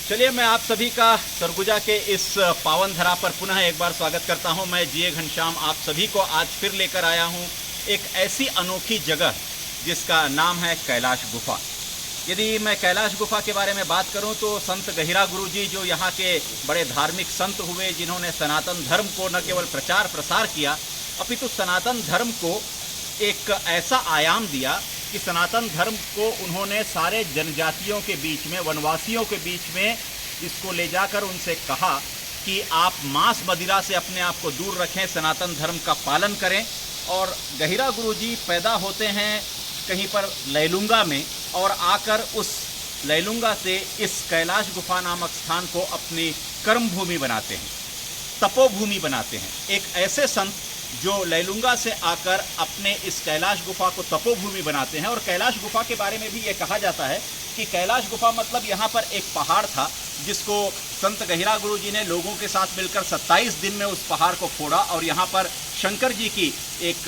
चलिए, मैं आप सभी का सरगुजा के इस पावन धरा पर पुनः एक बार स्वागत करता हूं। मैं जीए घनश्याम आप सभी को आज फिर लेकर आया हूं एक ऐसी अनोखी जगह जिसका नाम है कैलाश गुफा। यदि मैं कैलाश गुफा के बारे में बात करूं तो संत गहिरा गुरु जी जो यहाँ के बड़े धार्मिक संत हुए, जिन्होंने सनातन धर्म को न केवल प्रचार प्रसार किया अपितु सनातन धर्म को एक ऐसा आयाम दिया कि सनातन धर्म को उन्होंने सारे जनजातियों के बीच में, वनवासियों के बीच में इसको ले जाकर उनसे कहा कि आप मांस मदिरा से अपने आप को दूर रखें, सनातन धर्म का पालन करें। और गहिरा गुरु जी पैदा होते हैं कहीं पर लैलूंगा में और आकर उस लैलूंगा से इस कैलाश गुफा नामक स्थान को अपनी कर्म भूमि बनाते हैं, तपोभूमि बनाते हैं। एक ऐसे संत जो लैलूंगा से आकर अपने इस कैलाश गुफा को तपोभूमि बनाते हैं। और कैलाश गुफा के बारे में भी ये कहा जाता है कि कैलाश गुफा मतलब यहाँ पर एक पहाड़ था जिसको संत गहिरा गुरु जी ने लोगों के साथ मिलकर 27 दिन में उस पहाड़ को फोड़ा और यहाँ पर शंकर जी की एक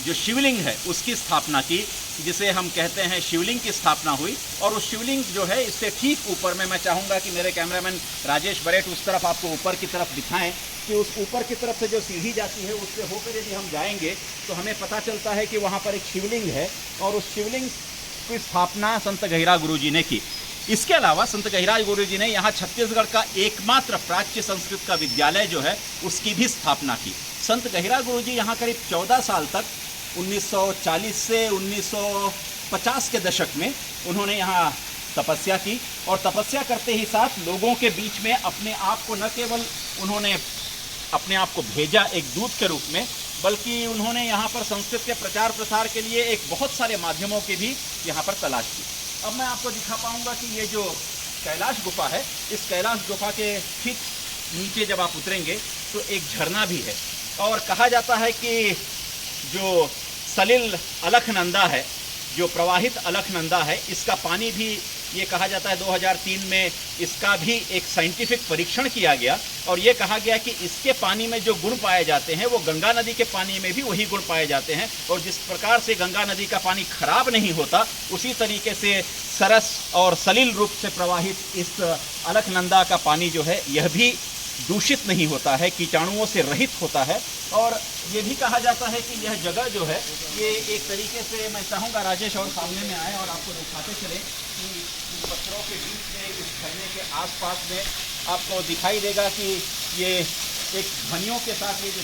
जो शिवलिंग है उसकी स्थापना की, जिसे हम कहते हैं शिवलिंग की स्थापना हुई। और उस शिवलिंग जो है इससे ठीक ऊपर में, मैं चाहूँगा कि मेरे कैमरामैन राजेश बरेट उस तरफ आपको ऊपर की तरफ दिखाएं कि उस ऊपर की तरफ से जो सीढ़ी जाती है उससे होकर यदि हम जाएंगे तो हमें पता चलता है कि वहाँ पर एक शिवलिंग है और उस शिवलिंग की स्थापना संत गहिरा गुरु जी ने की। इसके अलावा संत गहिरा गुरु जी ने यहाँ छत्तीसगढ़ का एकमात्र प्राच्य संस्कृत का विद्यालय जो है उसकी भी स्थापना की। संत गहिरा गुरु जी यहाँ करीब 14 साल तक 1940 से 1950 के दशक में उन्होंने यहाँ तपस्या की और तपस्या करते ही साथ लोगों के बीच में अपने आप को न केवल उन्होंने अपने आप को भेजा एक दूत के रूप में, बल्कि उन्होंने यहाँ पर संस्कृत के प्रचार प्रसार के लिए एक बहुत सारे माध्यमों की भी यहाँ पर तलाश की। अब मैं आपको दिखा पाऊँगा कि ये जो कैलाश गुफा है, इस कैलाश गुफा के ठीक नीचे जब आप उतरेंगे तो एक झरना भी है। और कहा जाता है कि जो सलिल अलखनंदा है, जो प्रवाहित अलखनंदा है, इसका पानी भी ये कहा जाता है 2003 में इसका भी एक साइंटिफिक परीक्षण किया गया और ये कहा गया कि इसके पानी में जो गुण पाए जाते हैं वो गंगा नदी के पानी में भी वही गुण पाए जाते हैं। और जिस प्रकार से गंगा नदी का पानी खराब नहीं होता, उसी तरीके से सरस और सलिल रूप से प्रवाहित इस अलखनंदा का पानी जो है यह भी दूषित नहीं होता है, कीटाणुओं से रहित होता है। और ये भी कहा जाता है कि यह जगह जो है ये एक तरीके से, मैं चाहूँगा राजेश और सामने में आए और आपको दिखाते चले कि इन पत्थरों के बीच में, इस झरने के आसपास में आपको दिखाई देगा कि ये एक ध्वनियों के साथ ये